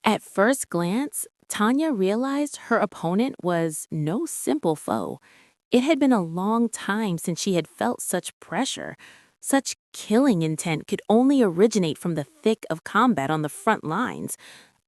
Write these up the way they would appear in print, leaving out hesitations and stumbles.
At first glance, Tanya realized her opponent was no simple foe. It had been a long time since she had felt such pressure. Such killing intent could only originate from the thick of combat on the front lines,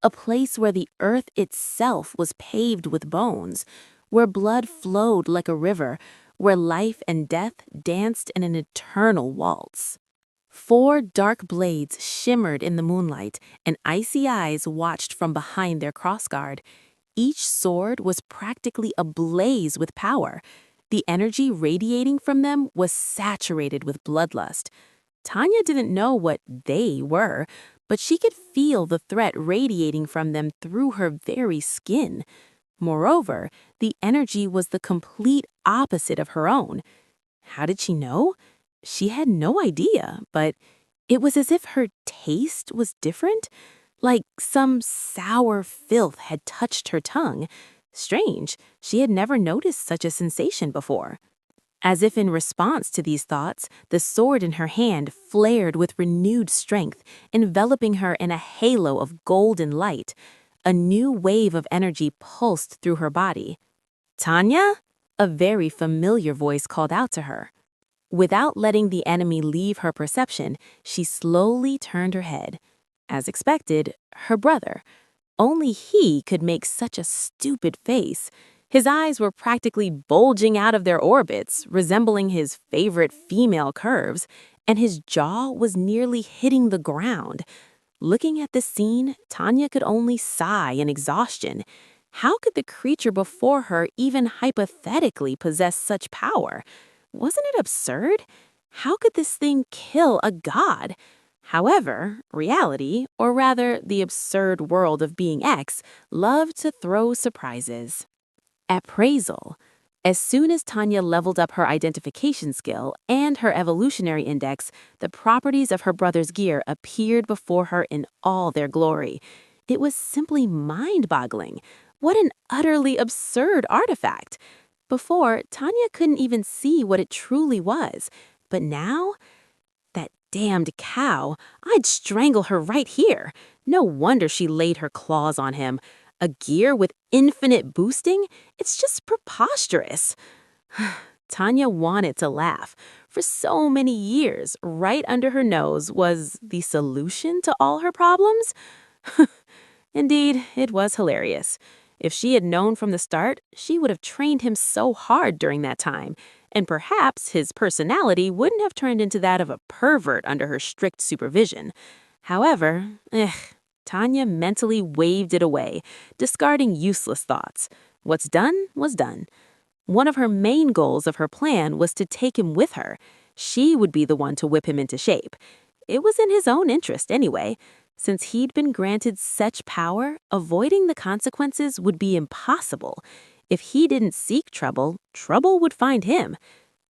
a place where the earth itself was paved with bones, where blood flowed like a river, where life and death danced in an eternal waltz. Four dark blades shimmered in the moonlight, and icy eyes watched from behind their crossguard. Each sword was practically ablaze with power. The energy radiating from them was saturated with bloodlust. Tanya didn't know what they were, but she could feel the threat radiating from them through her very skin. Moreover, the energy was the complete opposite of her own. How did she know? She had no idea, but it was as if her taste was different, like some sour filth had touched her tongue. Strange, she had never noticed such a sensation before. As if in response to these thoughts, the sword in her hand flared with renewed strength, enveloping her in a halo of golden light. A new wave of energy pulsed through her body. "Tanya?" A very familiar voice called out to her. Without letting the enemy leave her perception, she slowly turned her head. As expected, her brother. Only he could make such a stupid face. His eyes were practically bulging out of their orbits, resembling his favorite female curves, and his jaw was nearly hitting the ground. Looking at the scene, Tanya could only sigh in exhaustion. How could the creature before her even hypothetically possess such power? Wasn't it absurd? How could this thing kill a god? However, reality, or rather the absurd world of being X, loved to throw surprises. Appraisal. As soon as Tanya leveled up her identification skill and her evolutionary index, the properties of her brother's gear appeared before her in all their glory. It was simply mind-boggling. What an utterly absurd artifact! Before, Tanya couldn't even see what it truly was. But now, that damned cow, I'd strangle her right here. No wonder she laid her claws on him. A gear with infinite boosting? It's just preposterous. Tanya wanted to laugh. For so many years, right under her nose was the solution to all her problems. Indeed, it was hilarious. If she had known from the start, she would have trained him so hard during that time, and perhaps his personality wouldn't have turned into that of a pervert under her strict supervision. However, Tanya mentally waved it away, discarding useless thoughts. What's done was done. One of her main goals of her plan was to take him with her. She would be the one to whip him into shape. It was in his own interest anyway. Since he'd been granted such power, avoiding the consequences would be impossible. If he didn't seek trouble, trouble would find him.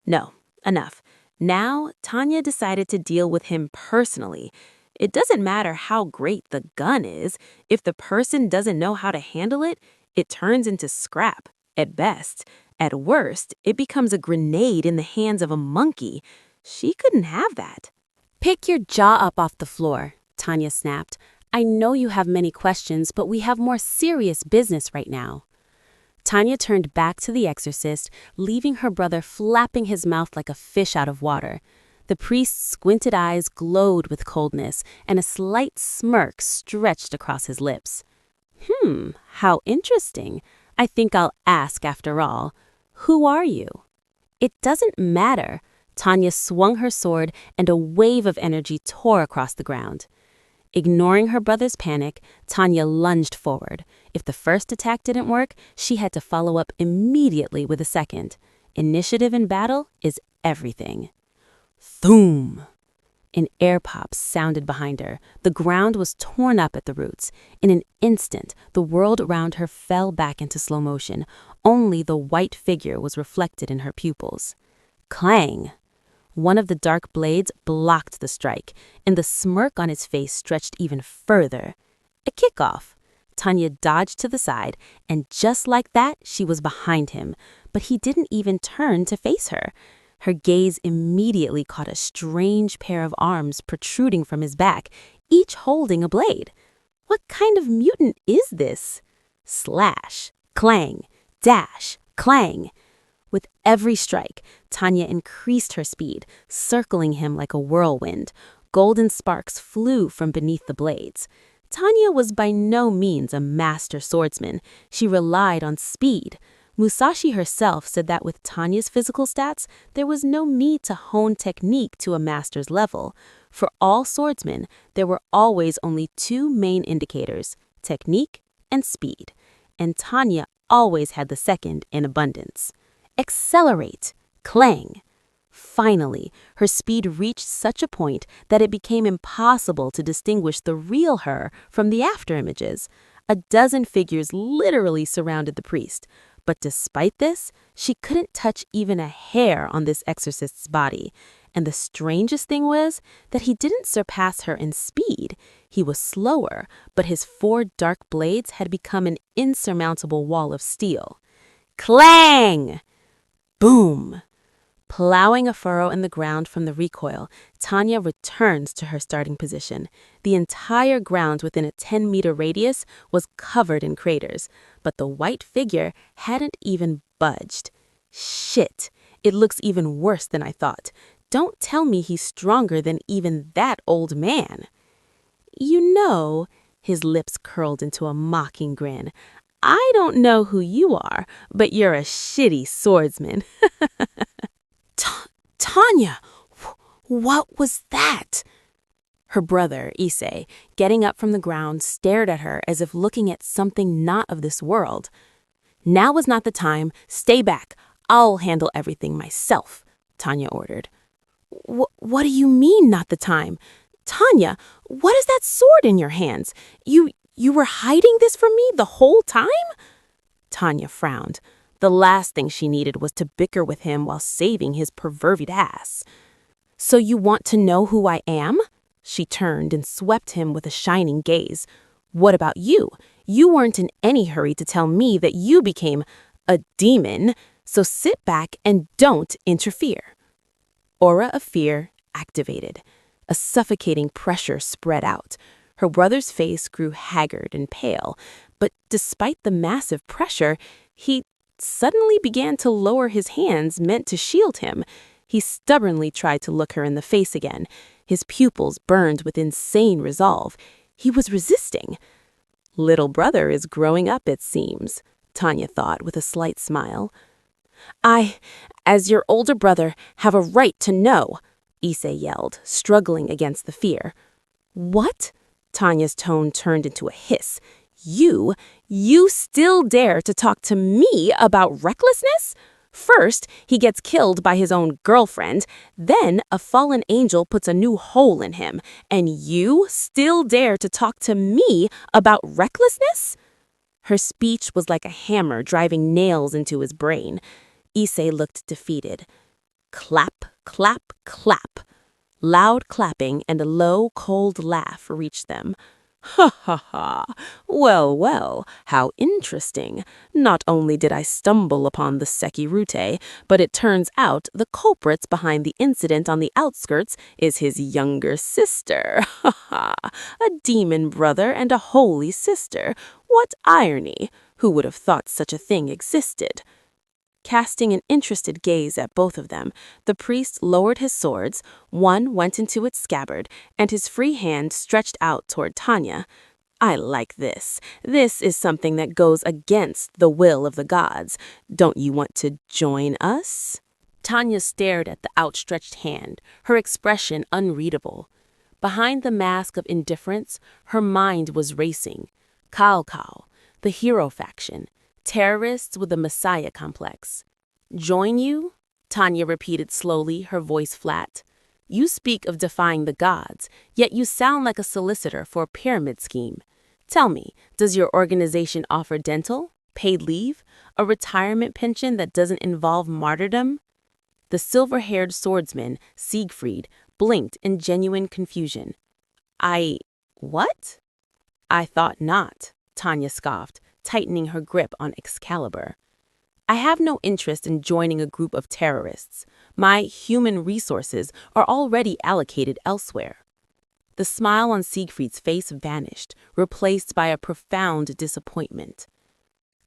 No, enough. Now, Tanya decided to deal with him personally. It doesn't matter how great the gun is. If the person doesn't know how to handle it, it turns into scrap, at best. At worst, it becomes a grenade in the hands of a monkey. She couldn't have that. "Pick your jaw up off the floor," Tanya snapped. "I know you have many questions, but we have more serious business right now." Tanya turned back to the exorcist, leaving her brother flapping his mouth like a fish out of water. The priest's squinted eyes glowed with coldness, and a slight smirk stretched across his lips. How interesting. I think I'll ask after all. Who are you?" "It doesn't matter." Tanya swung her sword, and a wave of energy tore across the ground. Ignoring her brother's panic, Tanya lunged forward. If the first attack didn't work, she had to follow up immediately with a second. Initiative in battle is everything. Thoom! An air pop sounded behind her. The ground was torn up at the roots. In an instant, the world around her fell back into slow motion. Only the white figure was reflected in her pupils. Clang! One of the dark blades blocked the strike, and the smirk on his face stretched even further. A kickoff. Tanya dodged to the side, and just like that, she was behind him. But he didn't even turn to face her. Her gaze immediately caught a strange pair of arms protruding from his back, each holding a blade. What kind of mutant is this? Slash, clang, dash, clang. With every strike, Tanya increased her speed, circling him like a whirlwind. Golden sparks flew from beneath the blades. Tanya was by no means a master swordsman. She relied on speed. Musashi herself said that with Tanya's physical stats, there was no need to hone technique to a master's level. For all swordsmen, there were always only two main indicators, technique and speed. And Tanya always had the second in abundance. Accelerate, clang. Finally, her speed reached such a point that it became impossible to distinguish the real her from the afterimages. A dozen figures literally surrounded the priest. But despite this, she couldn't touch even a hair on this exorcist's body. And the strangest thing was that he didn't surpass her in speed. He was slower, but his 4 dark blades had become an insurmountable wall of steel. Clang! Boom! Plowing a furrow in the ground from the recoil, Tanya returns to her starting position. The entire ground within a 10-meter radius was covered in craters, but the white figure hadn't even budged. Shit, it looks even worse than I thought. Don't tell me he's stronger than even that old man. You know, his lips curled into a mocking grin. I don't know who you are, but you're a shitty swordsman. Tanya, what was that? Her brother, Issei, getting up from the ground, stared at her as if looking at something not of this world. Now was not the time. Stay back. I'll handle everything myself, Tanya ordered. What do you mean, not the time? Tanya, what is that sword in your hands? You were hiding this from me the whole time? Tanya frowned. The last thing she needed was to bicker with him while saving his perverted ass. So you want to know who I am? She turned and swept him with a shining gaze. What about you? You weren't in any hurry to tell me that you became a demon, so sit back and don't interfere. Aura of fear activated. A suffocating pressure spread out. Her brother's face grew haggard and pale, but despite the massive pressure, he suddenly began to lower his hands meant to shield him. He stubbornly tried to look her in the face again. His pupils burned with insane resolve. He was resisting. Little brother is growing up, it seems, Tanya thought with a slight smile. I, as your older brother, have a right to know, Issei yelled, struggling against the fear. What? Tanya's tone turned into a hiss. You still dare to talk to me about recklessness? First, he gets killed by his own girlfriend, then a fallen angel puts a new hole in him, and you still dare to talk to me about recklessness? Her speech was like a hammer driving nails into his brain. Issei looked defeated. Clap, clap, clap. Loud clapping and a low, cold laugh reached them. Ha ha ha. Well, how interesting. Not only did I stumble upon the Sekirute, but it turns out the culprits behind the incident on the outskirts is his younger sister. Ha ha. A demon brother and a holy sister. What irony. Who would have thought such a thing existed? Casting an interested gaze at both of them, the priest lowered his swords, one went into its scabbard, and his free hand stretched out toward Tanya. I like this. This is something that goes against the will of the gods. Don't you want to join us? Tanya stared at the outstretched hand, her expression unreadable. Behind the mask of indifference, her mind was racing. Cao, the hero faction. Terrorists with a messiah complex. Join you? Tanya repeated slowly, her voice flat. You speak of defying the gods, yet you sound like a solicitor for a pyramid scheme. Tell me, does your organization offer dental, paid leave, a retirement pension that doesn't involve martyrdom? The silver-haired swordsman, Siegfried, blinked in genuine confusion. What? I thought not, Tanya scoffed, tightening her grip on Excalibur. I have no interest in joining a group of terrorists. My human resources are already allocated elsewhere. The smile on Siegfried's face vanished, replaced by a profound disappointment.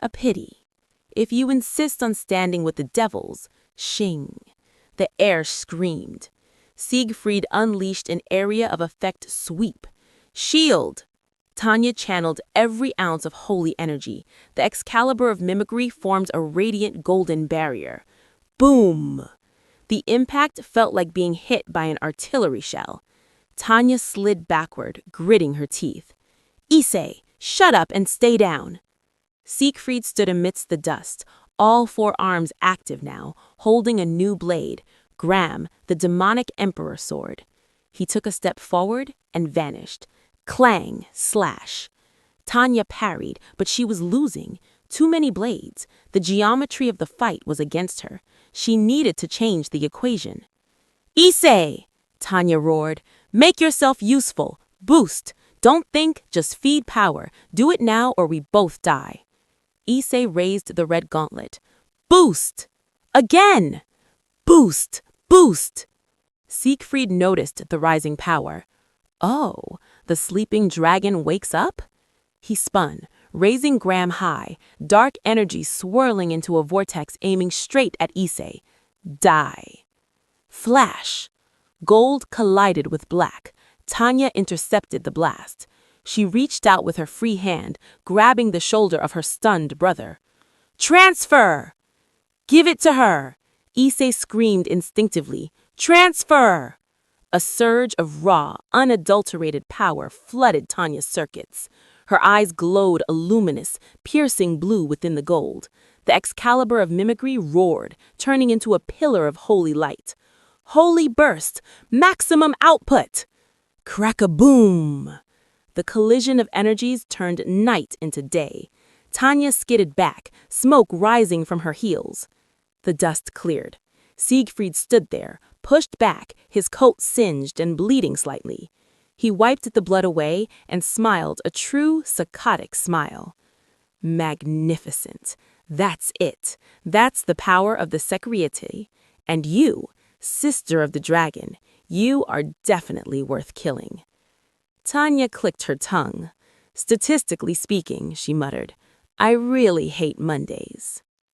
A pity. If you insist on standing with the devils, shing. The air screamed. Siegfried unleashed an area of effect sweep. Shield! Tanya channeled every ounce of holy energy. The Excalibur of mimicry formed a radiant golden barrier. Boom! The impact felt like being hit by an artillery shell. Tanya slid backward, gritting her teeth. Issei, shut up and stay down. Siegfried stood amidst the dust, all four arms active now, holding a new blade, Gram, the demonic emperor sword. He took a step forward and vanished. Clang, slash. Tanya parried, but she was losing. Too many blades. The geometry of the fight was against her. She needed to change the equation. Issei! Tanya roared. Make yourself useful. Boost. Don't think, just feed power. Do it now or we both die. Issei raised the red gauntlet. Boost! Again! Boost! Boost! Siegfried noticed the rising power. Oh, the sleeping dragon wakes up? He spun, raising Gram high, dark energy swirling into a vortex aiming straight at Issei. Die. Flash! Gold collided with black. Tanya intercepted the blast. She reached out with her free hand, grabbing the shoulder of her stunned brother. Transfer! Give it to her! Issei screamed instinctively. Transfer! A surge of raw, unadulterated power flooded Tanya's circuits. Her eyes glowed a luminous, piercing blue within the gold. The Excalibur of mimicry roared, turning into a pillar of holy light. Holy burst! Maximum output! Crack-a-boom! The collision of energies turned night into day. Tanya skidded back, smoke rising from her heels. The dust cleared. Siegfried stood there, pushed back, his coat singed and bleeding slightly. He wiped the blood away and smiled a true psychotic smile. Magnificent. That's it. That's the power of the Secreity. And you, sister of the dragon, you are definitely worth killing. Tanya clicked her tongue. Statistically speaking, she muttered, I really hate Mondays.